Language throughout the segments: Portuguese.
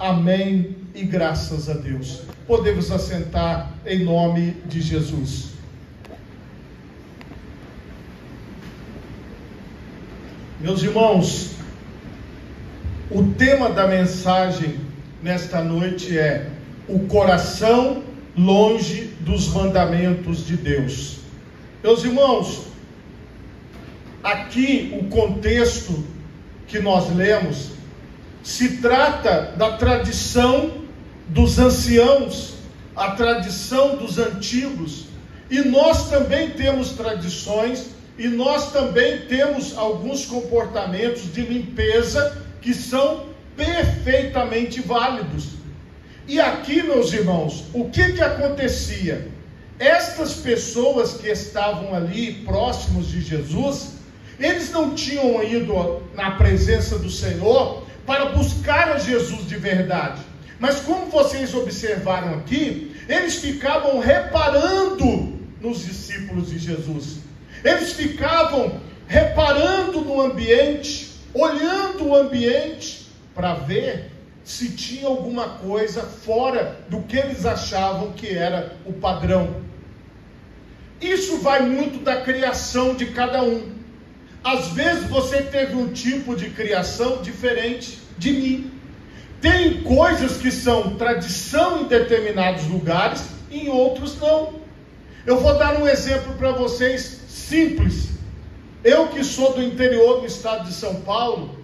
Amém e graças a Deus. Podemos assentar em nome de Jesus. Meus irmãos, o tema da mensagem nesta noite é o coração longe dos mandamentos de Deus. Meus irmãos, aqui o contexto que nós lemos se trata da tradição dos anciãos, a tradição dos antigos, e nós também temos tradições, e nós também temos alguns comportamentos de limpeza que são perfeitamente válidos. E aqui, meus irmãos, o que acontecia? Estas pessoas que estavam ali próximos de Jesus, eles não tinham ido na presença do Senhor para buscar a Jesus de verdade. Mas como vocês observaram aqui, eles ficavam reparando nos discípulos de Jesus. Eles ficavam reparando no ambiente, olhando o ambiente para ver se tinha alguma coisa fora do que eles achavam que era o padrão. Isso vai muito da criação de cada um. Às vezes você teve um tipo de criação diferente de mim. Tem coisas que são tradição em determinados lugares, em outros não. Eu vou dar um exemplo para vocês simples. Eu que sou do interior do estado de São Paulo,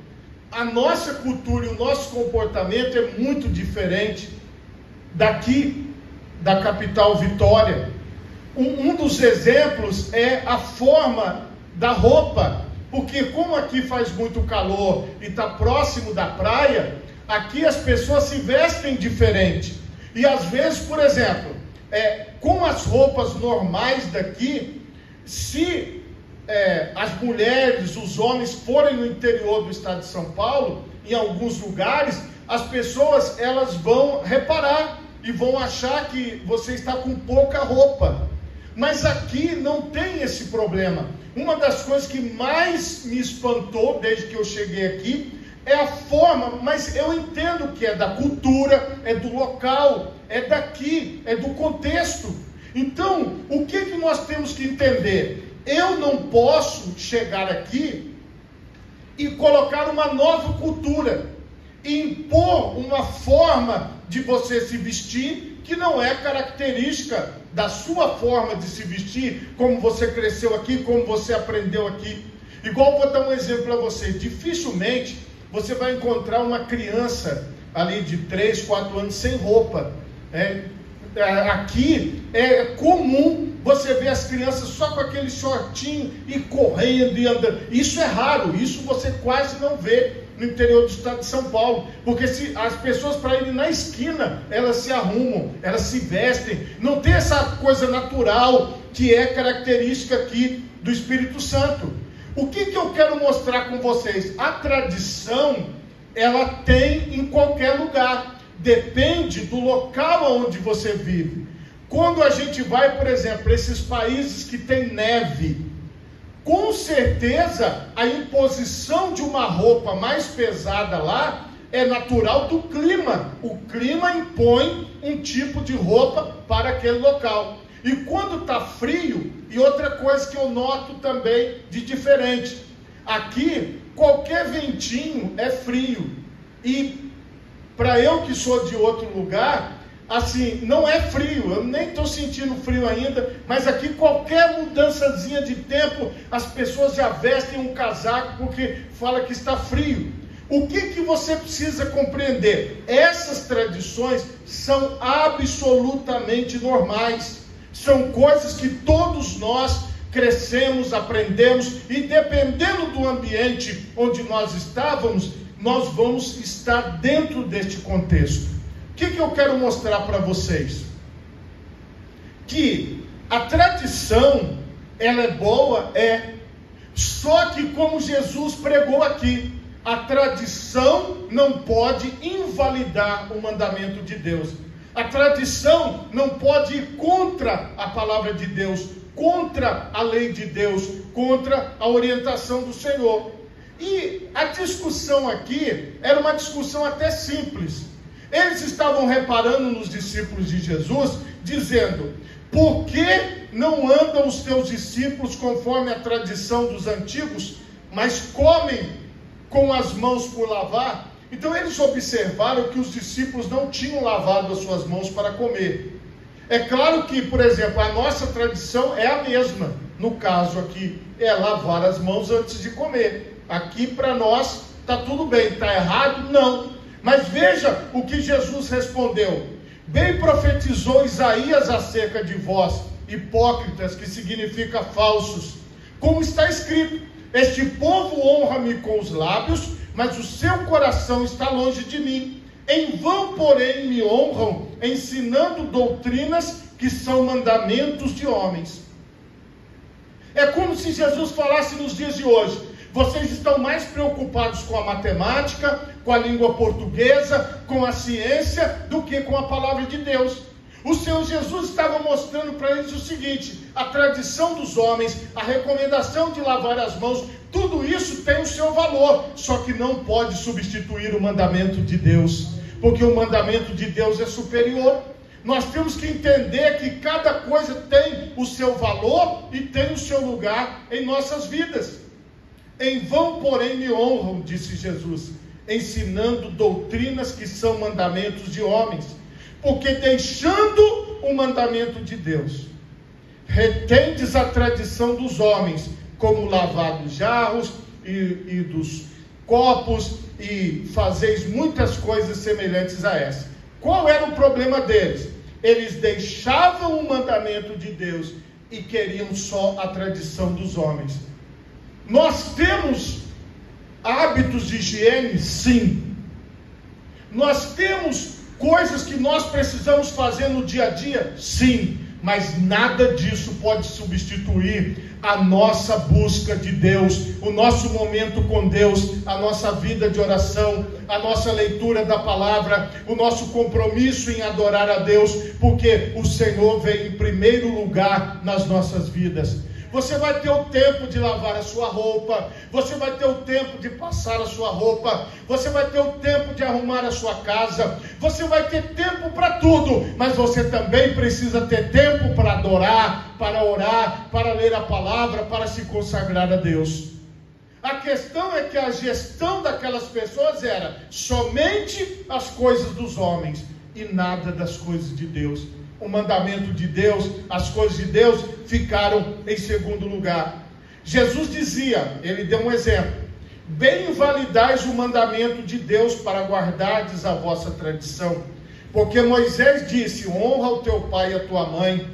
a nossa cultura e o nosso comportamento é muito diferente daqui da capital Vitória. Um dos exemplos é a forma da roupa, porque como aqui faz muito calor e está próximo da praia, aqui as pessoas se vestem diferente. E às vezes, por exemplo, com as roupas normais daqui, se as mulheres, os homens forem no interior do estado de São Paulo, em alguns lugares, as pessoas elas vão reparar e vão achar que você está com pouca roupa. Mas aqui não tem esse problema. Uma das coisas que mais me espantou desde que eu cheguei aqui é a forma, mas eu entendo que é da cultura, é do local, é daqui, é do contexto. Então, o que nós temos que entender? Eu não posso chegar aqui e colocar uma nova cultura, impor uma forma de você se vestir que não é característica da sua forma de se vestir, como você cresceu aqui, como você aprendeu aqui. Igual vou dar um exemplo para você, dificilmente você vai encontrar uma criança ali de 3, 4 anos sem roupa. Aqui é comum você ver as crianças só com aquele shortinho e correndo e andando. Isso é raro, isso você quase não vê no interior do estado de São Paulo, porque se as pessoas para irem na esquina, elas se arrumam, elas se vestem, não tem essa coisa natural que é característica aqui do Espírito Santo. O que eu quero mostrar com vocês? A tradição, ela tem em qualquer lugar, depende do local onde você vive. Quando a gente vai, por exemplo, para esses países que tem neve, com certeza a imposição de uma roupa mais pesada lá é natural do clima. O clima impõe um tipo de roupa para aquele local. E quando está frio, e outra coisa que eu noto também de diferente, aqui qualquer ventinho é frio. E para eu que sou de outro lugar, assim, não é frio, eu nem estou sentindo frio ainda, mas aqui qualquer mudançazinha de tempo, as pessoas já vestem um casaco porque fala que está frio. O que você precisa compreender? Essas tradições são absolutamente normais, são coisas que todos nós crescemos, aprendemos, e dependendo do ambiente onde nós estávamos, nós vamos estar dentro deste contexto. O que eu quero mostrar para vocês? Que a tradição, ela é boa, só que como Jesus pregou aqui, a tradição não pode invalidar o mandamento de Deus. A tradição não pode ir contra a palavra de Deus, contra a lei de Deus, contra a orientação do Senhor. E a discussão aqui era uma discussão até simples. Eles estavam reparando nos discípulos de Jesus, dizendo: por que não andam os teus discípulos conforme a tradição dos antigos, mas comem com as mãos por lavar? Então eles observaram que os discípulos não tinham lavado as suas mãos para comer. É claro que, por exemplo, a nossa tradição é a mesma. No caso aqui, é lavar as mãos antes de comer. Aqui para nós está tudo bem. Está errado? Não. Mas veja o que Jesus respondeu: bem profetizou Isaías acerca de vós, hipócritas, que significa falsos, como está escrito: este povo honra-me com os lábios, mas o seu coração está longe de mim. Em vão, porém, me honram, ensinando doutrinas que são mandamentos de homens. É como se Jesus falasse nos dias de hoje: vocês estão mais preocupados com a matemática, com a língua portuguesa, com a ciência, do que com a palavra de Deus. O Senhor Jesus estava mostrando para eles o seguinte: a tradição dos homens, a recomendação de lavar as mãos, tudo isso tem o seu valor, só que não pode substituir o mandamento de Deus, porque o mandamento de Deus é superior. Nós temos que entender que cada coisa tem o seu valor e tem o seu lugar em nossas vidas. Em vão, porém, me honram, disse Jesus, ensinando doutrinas que são mandamentos de homens, porque deixando o mandamento de Deus, retendes a tradição dos homens, como lavar dos jarros e dos copos, e fazeis muitas coisas semelhantes a essa. Qual era o problema deles? Eles deixavam o mandamento de Deus e queriam só a tradição dos homens. Nós temos hábitos de higiene? Sim. Nós temos coisas que nós precisamos fazer no dia a dia? Sim. Mas nada disso pode substituir a nossa busca de Deus, o nosso momento com Deus, a nossa vida de oração, a nossa leitura da palavra, o nosso compromisso em adorar a Deus, porque o Senhor vem em primeiro lugar nas nossas vidas. Você vai ter o tempo de lavar a sua roupa, você vai ter o tempo de passar a sua roupa, você vai ter o tempo de arrumar a sua casa, você vai ter tempo para tudo, mas você também precisa ter tempo para adorar, para orar, para ler a palavra, para se consagrar a Deus. A questão é que a gestão daquelas pessoas era somente as coisas dos homens e nada das coisas de Deus. O mandamento de Deus, as coisas de Deus ficaram em segundo lugar. Jesus dizia, ele deu um exemplo: bem validais o mandamento de Deus para guardardes a vossa tradição, porque Moisés disse: honra o teu pai e a tua mãe,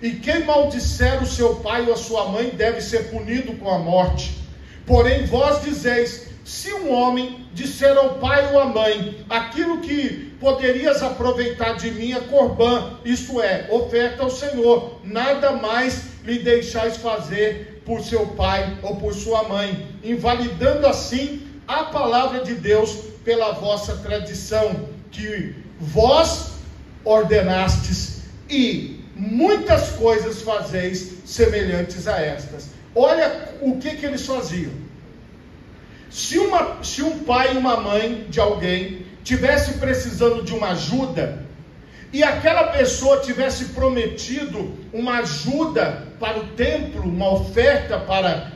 e quem maldisser o seu pai ou a sua mãe deve ser punido com a morte. Porém vós dizeis: se um homem disser ao pai ou à mãe, aquilo que poderias aproveitar de mim é corbã, isto é, oferta ao Senhor, nada mais lhe deixais fazer por seu pai ou por sua mãe, invalidando assim a palavra de Deus pela vossa tradição, que vós ordenastes, e muitas coisas fazeis semelhantes a estas. Olha o que eles faziam. Se um pai e uma mãe de alguém tivesse precisando de uma ajuda, e aquela pessoa tivesse prometido uma ajuda para o templo, uma oferta para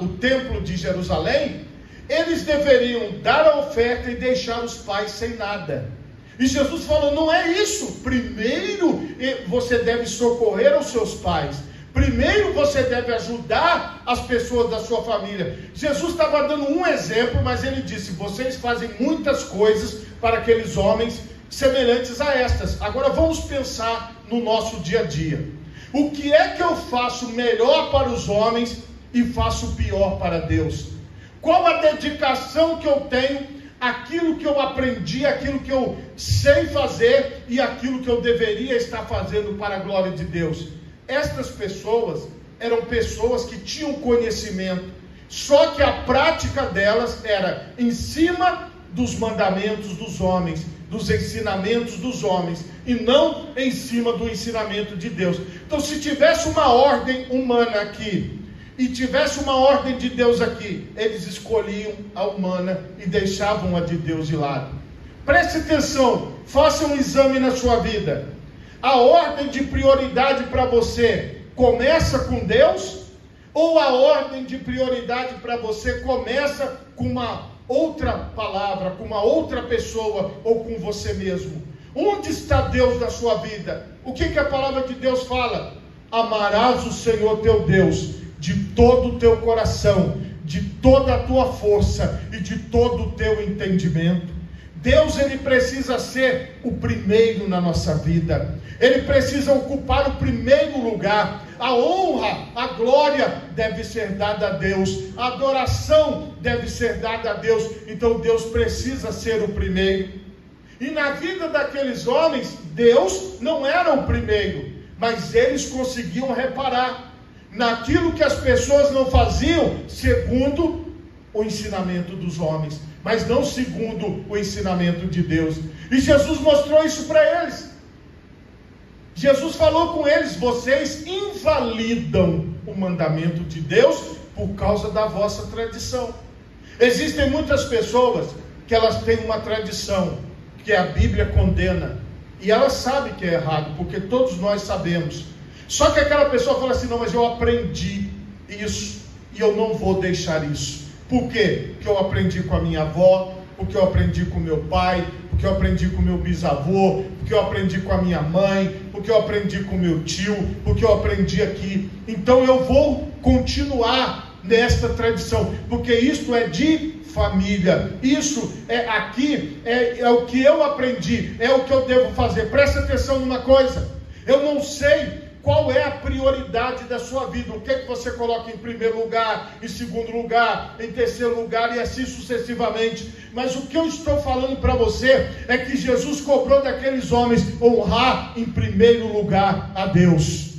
o templo de Jerusalém, eles deveriam dar a oferta e deixar os pais sem nada. E Jesus falou: não é isso. Primeiro você deve socorrer os seus pais. Primeiro você deve ajudar as pessoas da sua família. Jesus estava dando um exemplo, mas ele disse: vocês fazem muitas coisas para aqueles homens semelhantes a estas. Agora vamos pensar no nosso dia a dia. O que é que eu faço melhor para os homens e faço pior para Deus? Qual a dedicação que eu tenho, aquilo que eu aprendi, aquilo que eu sei fazer e aquilo que eu deveria estar fazendo para a glória de Deus? Estas pessoas eram pessoas que tinham conhecimento, só que a prática delas era em cima dos mandamentos dos homens, dos ensinamentos dos homens, e não em cima do ensinamento de Deus. Então, se tivesse uma ordem humana aqui, e tivesse uma ordem de Deus aqui, eles escolhiam a humana e deixavam a de Deus de lado. Preste atenção, faça um exame na sua vida. A ordem de prioridade para você começa com Deus? Ou a ordem de prioridade para você começa com uma outra palavra, com uma outra pessoa ou com você mesmo? Onde está Deus na sua vida? O que a palavra de Deus fala? Amarás o Senhor teu Deus de todo o teu coração, de toda a tua força e de todo o teu entendimento. Deus, ele precisa ser o primeiro na nossa vida. Ele precisa ocupar o primeiro lugar. A honra, a glória deve ser dada a Deus. A adoração deve ser dada a Deus. Então Deus precisa ser o primeiro. E na vida daqueles homens, Deus não era o primeiro, mas eles conseguiam reparar naquilo que as pessoas não faziam segundo o ensinamento dos homens, mas não segundo o ensinamento de Deus. E Jesus mostrou isso para eles. Jesus falou com eles: vocês invalidam o mandamento de Deus por causa da vossa tradição. Existem muitas pessoas que elas têm uma tradição que a Bíblia condena, e elas sabem que é errado, porque todos nós sabemos. Só que aquela pessoa fala assim: não, mas eu aprendi isso e eu não vou deixar isso. Por quê? Porque eu aprendi com a minha avó, porque eu aprendi com meu pai, porque eu aprendi com meu bisavô, porque eu aprendi com a minha mãe, porque eu aprendi com meu tio, porque eu aprendi aqui. Então eu vou continuar nesta tradição, porque isto é de família, isso é aqui, é o que eu aprendi, é o que eu devo fazer. Presta atenção numa coisa: eu não sei qual é a prioridade da sua vida, o que você coloca em primeiro lugar, em segundo lugar, em terceiro lugar e assim sucessivamente. Mas o que eu estou falando para você é que Jesus cobrou daqueles homens honrar em primeiro lugar a Deus.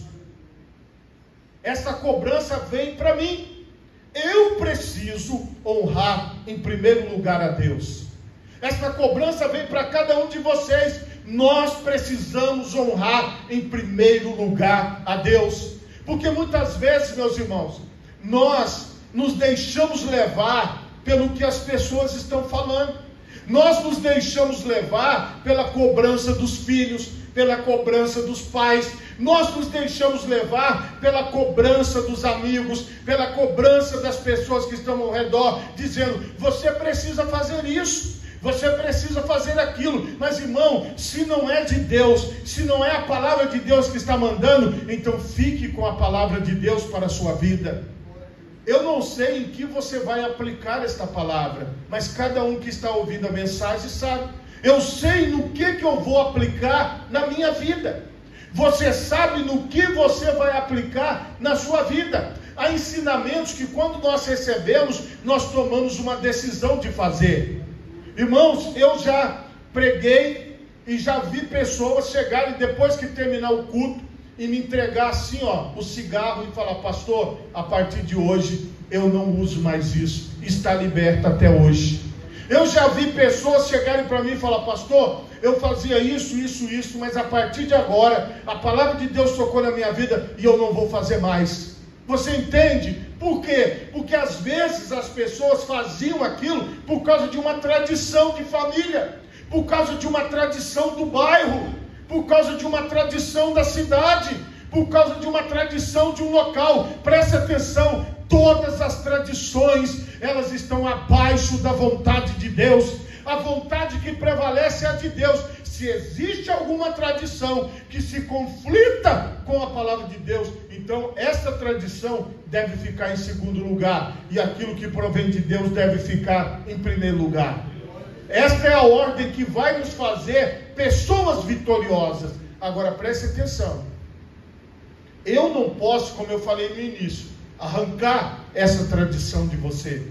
Essa cobrança vem para mim. Eu preciso honrar em primeiro lugar a Deus. Essa cobrança vem para cada um de vocês. Nós precisamos honrar em primeiro lugar a Deus. Porque muitas vezes, meus irmãos, nós nos deixamos levar pelo que as pessoas estão falando. Nós nos deixamos levar pela cobrança dos filhos, pela cobrança dos pais. Nós nos deixamos levar pela cobrança dos amigos, pela cobrança das pessoas que estão ao redor, dizendo: você precisa fazer isso, você precisa fazer aquilo. Mas irmão, se não é de Deus, se não é a palavra de Deus que está mandando, então fique com a palavra de Deus para a sua vida. Eu não sei em que você vai aplicar esta palavra, mas cada um que está ouvindo a mensagem sabe. Eu sei no que eu vou aplicar na minha vida. Você sabe no que você vai aplicar na sua vida. Há ensinamentos que quando nós recebemos, nós tomamos uma decisão de fazer. Irmãos, eu já preguei e já vi pessoas chegarem depois que terminar o culto e me entregar assim, o cigarro, e falar: pastor, a partir de hoje eu não uso mais isso, está liberto até hoje. Eu já vi pessoas chegarem para mim e falar: pastor, eu fazia isso, mas a partir de agora a palavra de Deus tocou na minha vida e eu não vou fazer mais. Você entende? Por quê? Porque às vezes as pessoas faziam aquilo por causa de uma tradição de família, por causa de uma tradição do bairro, por causa de uma tradição da cidade, por causa de uma tradição de um local. Preste atenção: todas as tradições, elas estão abaixo da vontade de Deus. A vontade que prevalece é a de Deus. Se existe alguma tradição que se conflita com a palavra de Deus, então essa tradição deve ficar em segundo lugar, e aquilo que provém de Deus deve ficar em primeiro lugar. Esta é a ordem que vai nos fazer pessoas vitoriosas. Agora preste atenção: eu não posso, como eu falei no início, arrancar essa tradição de você.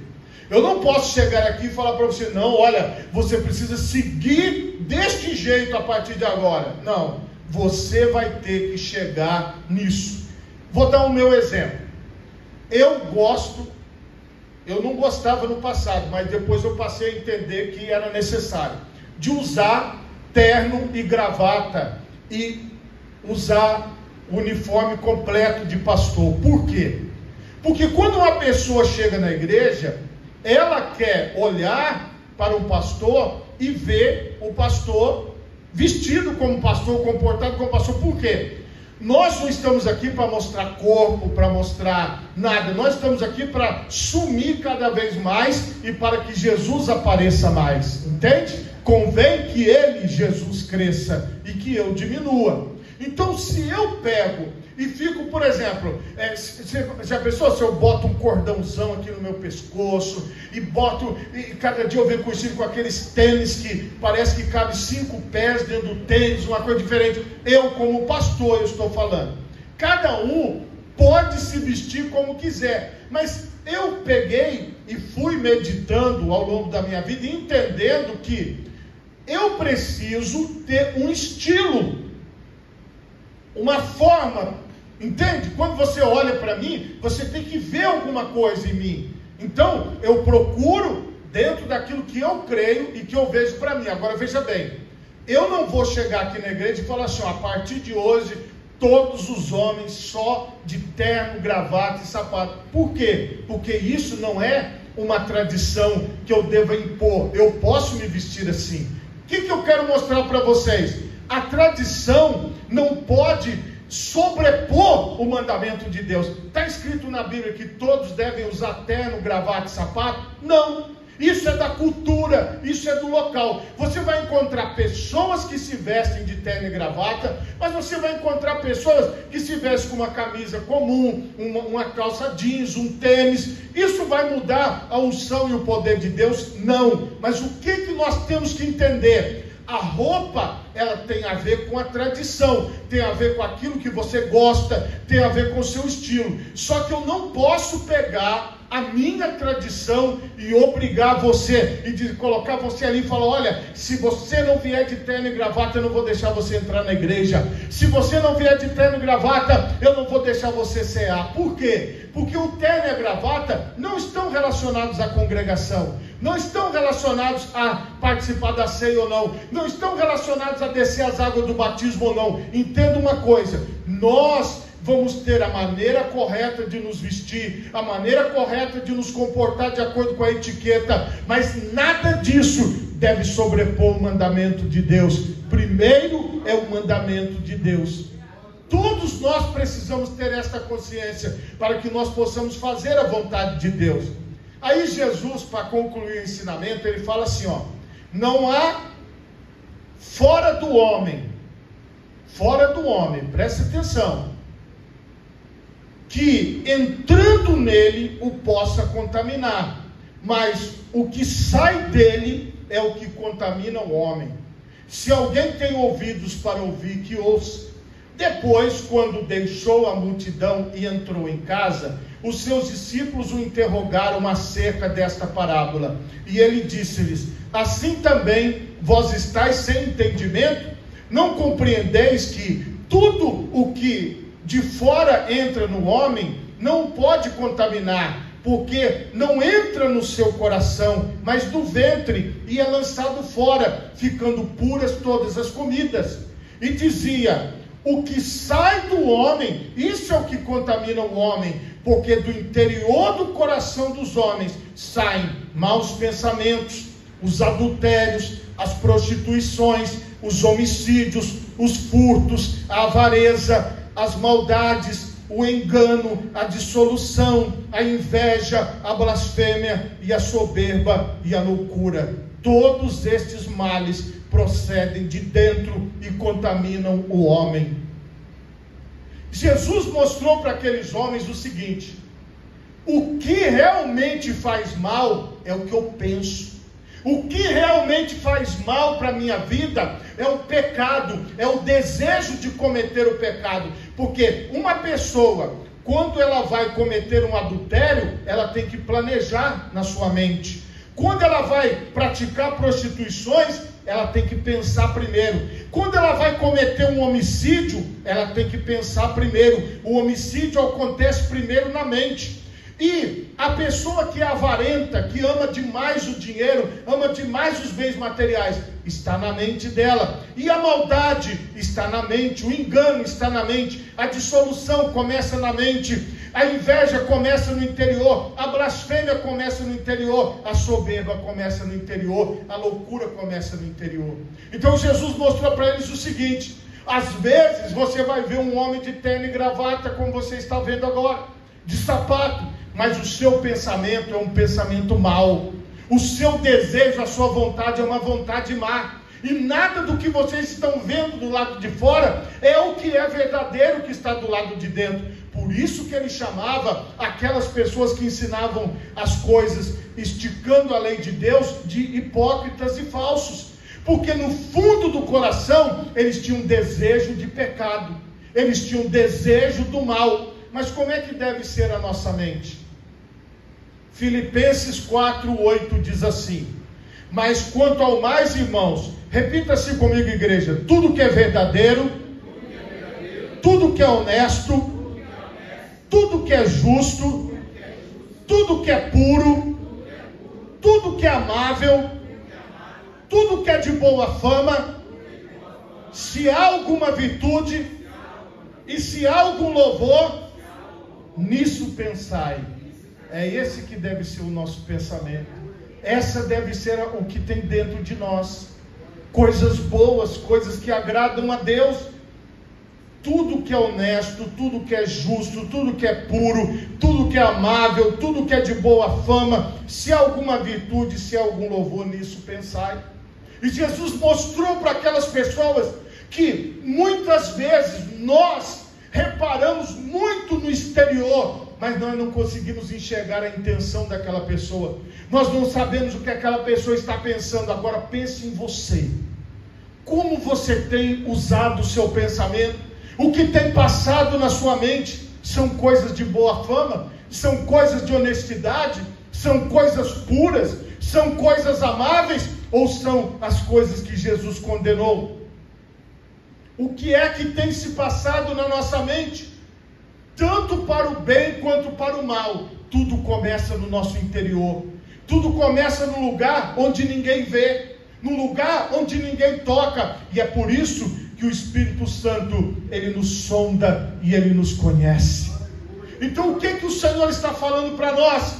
Eu não posso chegar aqui e falar para você: não, olha, você precisa seguir deste jeito a partir de agora. Não, você vai ter que chegar nisso. Vou dar o meu exemplo. Eu não gostava no passado, mas depois eu passei a entender que era necessário, de usar terno e gravata e usar o uniforme completo de pastor. Por quê? Porque quando uma pessoa chega na igreja, ela quer olhar para um pastor e ver o pastor vestido como pastor, comportado como pastor. Por quê? Nós não estamos aqui para mostrar corpo, para mostrar nada. Nós estamos aqui para sumir cada vez mais e para que Jesus apareça mais. Entende? Convém que ele, Jesus, cresça e que eu diminua. Então, se eu pego e fico, por exemplo, já pensou se eu boto um cordãozão aqui no meu pescoço e cada dia eu venho curtindo com aqueles tênis que parece que cabe 5 pés dentro do tênis, uma coisa diferente. Eu, como pastor, eu estou falando. Cada um pode se vestir como quiser, mas eu peguei e fui meditando ao longo da minha vida, entendendo que eu preciso ter um estilo, uma forma, entende? Quando você olha para mim, você tem que ver alguma coisa em mim. Então, eu procuro dentro daquilo que eu creio e que eu vejo para mim. Agora, veja bem, eu não vou chegar aqui na igreja e falar assim, ó, a partir de hoje, todos os homens só de terno, gravata e sapato. Por quê? Porque isso não é uma tradição que eu deva impor. Eu posso me vestir assim. O que eu quero mostrar para vocês? A tradição não pode sobrepor o mandamento de Deus. Está escrito na Bíblia que todos devem usar terno, gravata e sapato? Não. Isso é da cultura, isso é do local. Você vai encontrar pessoas que se vestem de terno e gravata, mas você vai encontrar pessoas que se vestem com uma camisa comum, uma calça jeans, um tênis. Isso vai mudar a unção e o poder de Deus? Não. Mas o que nós temos que entender? A roupa, ela tem a ver com a tradição, tem a ver com aquilo que você gosta, tem a ver com o seu estilo. Só que eu não posso pegar a minha tradição e obrigar você, e colocar você ali e falar, olha, se você não vier de terno e gravata, eu não vou deixar você entrar na igreja. Se você não vier de terno e gravata, eu não vou deixar você cear. Por quê? Porque o terno e a gravata não estão relacionados à congregação, não estão relacionados a participar da ceia ou não, não estão relacionados a descer as águas do batismo ou não. Entenda uma coisa, nós vamos ter a maneira correta de nos vestir, a maneira correta de nos comportar de acordo com a etiqueta, mas nada disso deve sobrepor o mandamento de Deus. Primeiro é o mandamento de Deus. Todos nós precisamos ter esta consciência para que nós possamos fazer a vontade de Deus. Aí Jesus, para concluir o ensinamento, ele fala assim, ó, não há fora do homem, preste atenção, que entrando nele o possa contaminar, mas o que sai dele é o que contamina o homem. Se alguém tem ouvidos para ouvir, que ouça. Depois, quando deixou a multidão e entrou em casa, os seus discípulos o interrogaram acerca desta parábola, e ele disse-lhes, assim também vós estáis sem entendimento? Não compreendeis que tudo o que de fora entra no homem, não pode contaminar, porque não entra no seu coração, mas do ventre, e é lançado fora, ficando puras todas as comidas. E dizia, o que sai do homem, isso é o que contamina o homem, porque do interior do coração dos homens saem maus pensamentos, os adultérios, as prostituições, os homicídios, os furtos, a avareza, as maldades, o engano, a dissolução, a inveja, a blasfêmia e a soberba e a loucura. Todos estes males procedem de dentro e contaminam o homem. Jesus mostrou para aqueles homens o seguinte: o que realmente faz mal é o que eu penso. O que realmente faz mal para a minha vida é o pecado, é o desejo de cometer o pecado. Porque uma pessoa, quando ela vai cometer um adultério, ela tem que planejar na sua mente. Quando ela vai praticar prostituições, ela tem que pensar primeiro. Quando ela vai cometer um homicídio, ela tem que pensar primeiro. O homicídio acontece primeiro na mente. E a pessoa que é avarenta, que ama demais o dinheiro, ama demais os bens materiais, está na mente dela. E a maldade está na mente, o engano está na mente, a dissolução começa na mente. A inveja começa no interior, a blasfêmia começa no interior, a soberba começa no interior, a loucura começa no interior. Então Jesus mostrou para eles o seguinte: às vezes você vai ver um homem de terno e gravata, como você está vendo agora, de sapato, mas o seu pensamento é um pensamento mau, o seu desejo, a sua vontade é uma vontade má. E nada do que vocês estão vendo do lado de fora é o que é verdadeiro que está do lado de dentro. Por isso que ele chamava aquelas pessoas que ensinavam as coisas, esticando a lei de Deus, de hipócritas e falsos. Porque no fundo do coração, eles tinham desejo de pecado. Eles tinham desejo do mal. Mas como é que deve ser a nossa mente? Filipenses 4:8 diz assim: mas quanto ao mais, irmãos, repita-se comigo, igreja: tudo que é verdadeiro, tudo que é honesto, tudo que é justo, tudo que é puro, tudo que é amável, tudo que é de boa fama, se há alguma virtude e se há algum louvor, nisso pensai. É esse que deve ser o nosso pensamento. Essa deve ser o que tem dentro de nós. Coisas boas, coisas que agradam a Deus. Tudo que é honesto, tudo que é justo, tudo que é puro, tudo que é amável, tudo que é de boa fama, se há alguma virtude, se há algum louvor, nisso pensai. E Jesus mostrou para aquelas pessoas que muitas vezes nós reparamos muito no exterior, mas nós não conseguimos enxergar a intenção daquela pessoa. Nós não sabemos o que aquela pessoa está pensando. Agora pense em você. Como você tem usado o seu pensamento? O que tem passado na sua mente? São coisas de boa fama? São coisas de honestidade? São coisas puras? São coisas amáveis? Ou são as coisas que Jesus condenou? O que é que tem se passado na nossa mente? Tanto para o bem quanto para o mal. Tudo começa no nosso interior. Tudo começa no lugar onde ninguém vê, no lugar onde ninguém toca. E é por isso que o Espírito Santo, ele nos sonda e ele nos conhece. Então o que o Senhor está falando para nós?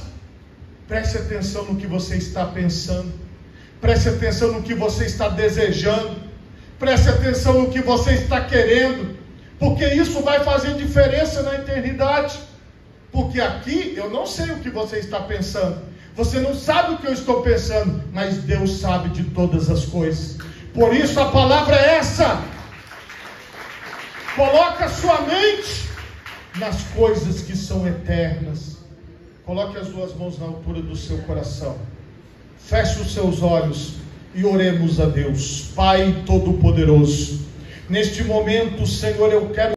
Preste atenção no que você está pensando. Preste atenção no que você está desejando. Preste atenção no que você está querendo. Porque isso vai fazer diferença na eternidade. Porque aqui eu não sei o que você está pensando. Você não sabe o que eu estou pensando. Mas Deus sabe de todas as coisas. Por isso a palavra é essa. Coloque a sua mente nas coisas que são eternas. Coloque as duas mãos na altura do seu coração. Feche os seus olhos e oremos a Deus. Pai Todo-Poderoso, neste momento, Senhor, eu quero